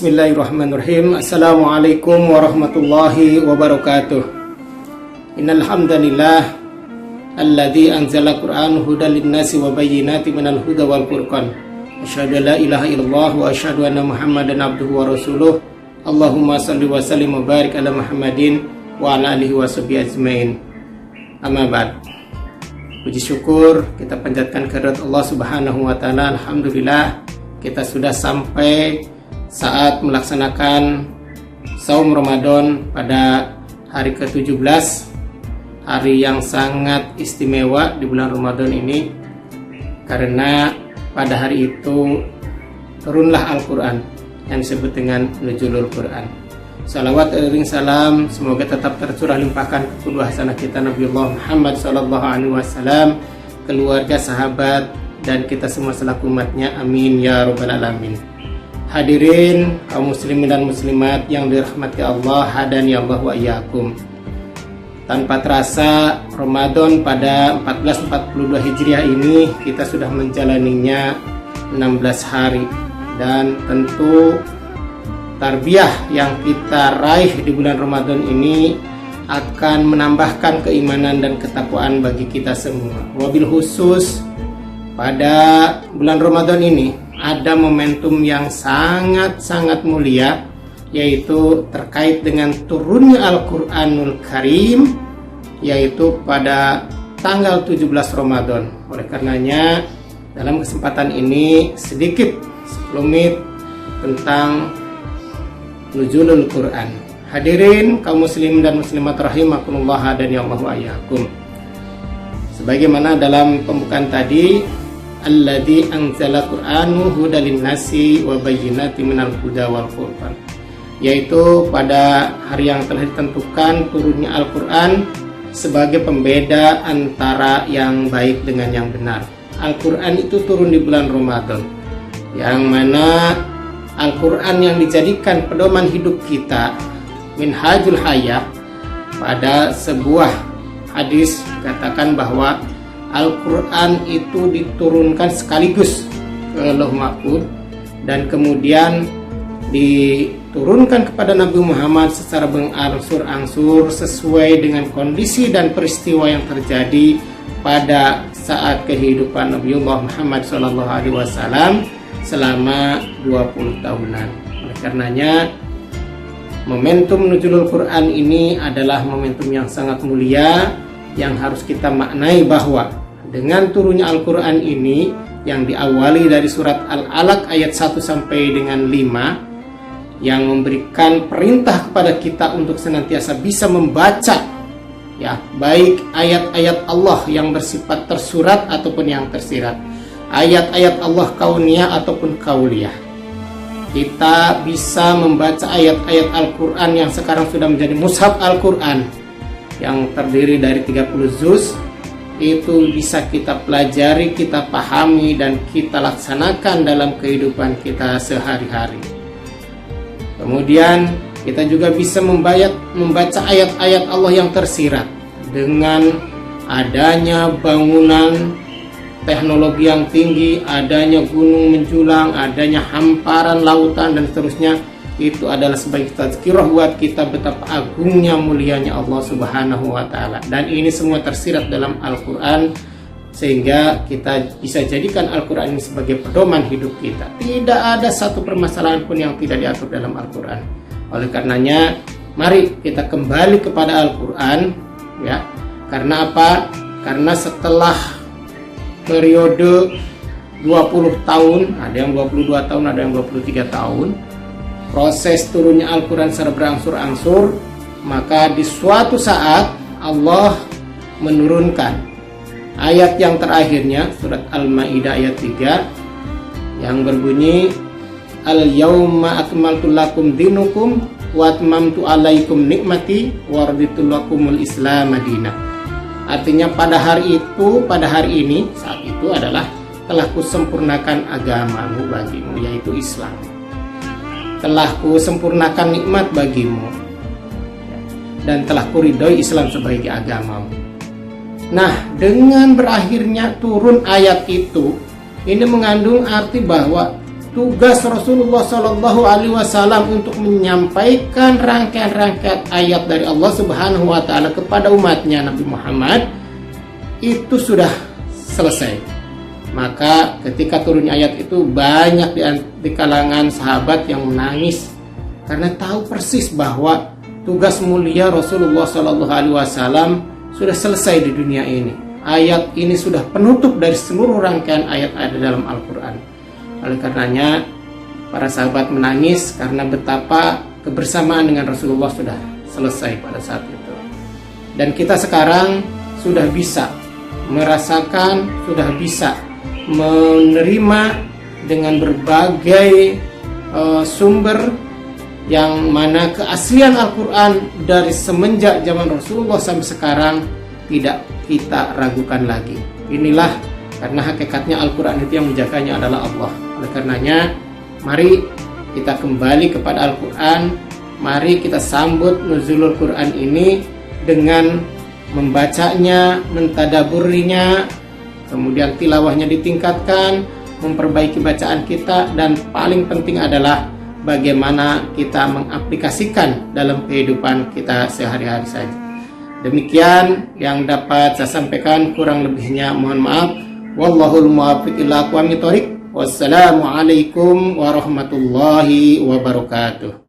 Bismillahirrahmanirrahim. Assalamualaikum warahmatullahi wabarakatuh. Innal hamdalillah alladzi anzala Qur'an hudan lin-nasi wa bayyinatin minal huda wal furqan. Asyhadu an la ilaha illallah wa asyhadu anna Muhammadan abduhu wa rasuluh. Allahumma shalli wa sallim wa barik ala Muhammadin wa ala alihi wa sahbihi ajmain. Amma ba'd. Puji syukur kita panjatkan kehadirat Allah Subhanahu wa taala. Alhamdulillah kita sudah sampai saat melaksanakan saum Ramadan pada hari ke-17, hari yang sangat istimewa di bulan Ramadan ini, karena pada hari itu turunlah Al-Quran yang disebut dengan Nuzulul Quran. Salawat ring salam semoga tetap tercurah limpahkan ke kedua hasanah kita Nabiullah Muhammad SAW, keluarga, sahabat, dan kita semua selaku umatnya, amin ya rabbal alamin. Hadirin kaum muslimin dan muslimat yang dirahmati Allah, hadani Allah wa iyyakum. Tanpa terasa Ramadan pada 1442 Hijriah ini kita sudah menjalaninya 16 hari, dan tentu tarbiyah yang kita raih di bulan Ramadan ini akan menambahkan keimanan dan ketakwaan bagi kita semua. Wabil khusus pada bulan Ramadan ini ada momentum yang sangat-sangat mulia, yaitu terkait dengan turunnya Al-Quranul Karim, yaitu pada tanggal 17 Ramadan. Oleh karenanya dalam kesempatan ini sedikit sekelumit tentang Nuzulul Quran. Hadirin kaum muslim dan muslimat rahimakumullah dan ya Allah wa iyyakum. Sebagaimana dalam pembukaan tadi, alladzi anzala Qur'anu hudan lin-nasi wa bayyinatin minal huda wal furqan, yaitu pada hari yang telah ditentukan turunnya Al-Quran sebagai pembeda antara yang baik dengan yang benar. Al-Quran itu turun di bulan Ramadan, yang mana Al-Quran yang dijadikan pedoman hidup kita, minhajul hayah. Pada sebuah hadis katakan bahwa Al-Quran itu diturunkan sekaligus ke Lauh Mahfuz dan kemudian diturunkan kepada Nabi Muhammad secara berangsur-angsur sesuai dengan kondisi dan peristiwa yang terjadi pada saat kehidupan Nabiullah Muhammad SAW selama 20 tahunan. Oleh karenanya momentum Nuzulul Quran ini adalah momentum yang sangat mulia, yang harus kita maknai bahwa dengan turunnya Al-Quran ini yang diawali dari surat Al-Alaq ayat 1 sampai dengan 5, yang memberikan perintah kepada kita untuk senantiasa bisa membaca, ya, baik ayat-ayat Allah yang bersifat tersurat ataupun yang tersirat, ayat-ayat Allah kauniyah ataupun kauliyah. Kita bisa membaca ayat-ayat Al-Quran yang sekarang sudah menjadi mushaf Al-Quran yang terdiri dari 30 juz. Itu bisa kita pelajari, kita pahami, dan kita laksanakan dalam kehidupan kita sehari-hari. Kemudian kita juga bisa membaca ayat-ayat Allah yang tersirat. Dengan adanya bangunan teknologi yang tinggi, adanya gunung menjulang, adanya hamparan lautan dan seterusnya, itu adalah sebagai tazkirah buat kita betapa agungnya, mulianya Allah Subhanahu wa taala. Dan ini semua tersirat dalam Al-Quran, sehingga kita bisa jadikan Al-Quran ini sebagai pedoman hidup kita. Tidak ada satu permasalahan pun yang tidak diatur dalam Al-Quran. Oleh karenanya mari kita kembali kepada Al-Quran, ya. Karena apa? Karena setelah periode 20 tahun, ada yang 22 tahun, ada yang 23 tahun, proses turunnya Al-Quran secara berangsur-angsur, maka di suatu saat Allah menurunkan ayat yang terakhirnya, surat Al-Ma'idah ayat 3, yang berbunyi Al-yawma akmaltu lakum dinukum wa atmamtu alaikum nikmati wa raditu lakumul Islam madinah. Artinya pada hari itu, pada hari ini, saat itu adalah telah kusempurnakan agamamu bagimu, yaitu Islam. Telah kusempurnakan nikmat bagimu dan telah kuridhoi Islam sebagai agamamu. Nah, dengan berakhirnya turun ayat itu, ini mengandung arti bahwa tugas Rasulullah Shallallahu Alaihi Wasallam untuk menyampaikan rangkaian-rangkaian ayat dari Allah Subhanahu Wa Taala kepada umatnya Nabi Muhammad itu sudah selesai. Maka ketika turunnya ayat itu banyak di kalangan sahabat yang menangis karena tahu persis bahwa tugas mulia Rasulullah Shallallahu Alaihi Wasallam sudah selesai di dunia ini. Ayat ini sudah penutup dari seluruh rangkaian ayat-ayat dalam Al-Quran. Oleh karenanya para sahabat menangis karena betapa kebersamaan dengan Rasulullah sudah selesai pada saat itu. Dan kita sekarang sudah bisa merasakan, sudah bisa menerima dengan berbagai sumber yang mana keaslian Al-Quran dari semenjak zaman Rasulullah sampai sekarang tidak kita ragukan lagi. Inilah karena hakikatnya Al-Quran itu yang menjaganya adalah Allah. Oleh karenanya mari kita kembali kepada Al-Quran. Mari kita sambut nuzulul Quran ini dengan membacanya, mentadaburinya, kemudian tilawahnya ditingkatkan, memperbaiki bacaan kita, dan paling penting adalah bagaimana kita mengaplikasikan dalam kehidupan kita sehari-hari saja. Demikian yang dapat saya sampaikan, kurang lebihnya mohon maaf. Wallahul muwaffiq ila aqwamit thoriq. Wassalamualaikum warahmatullahi wabarakatuh.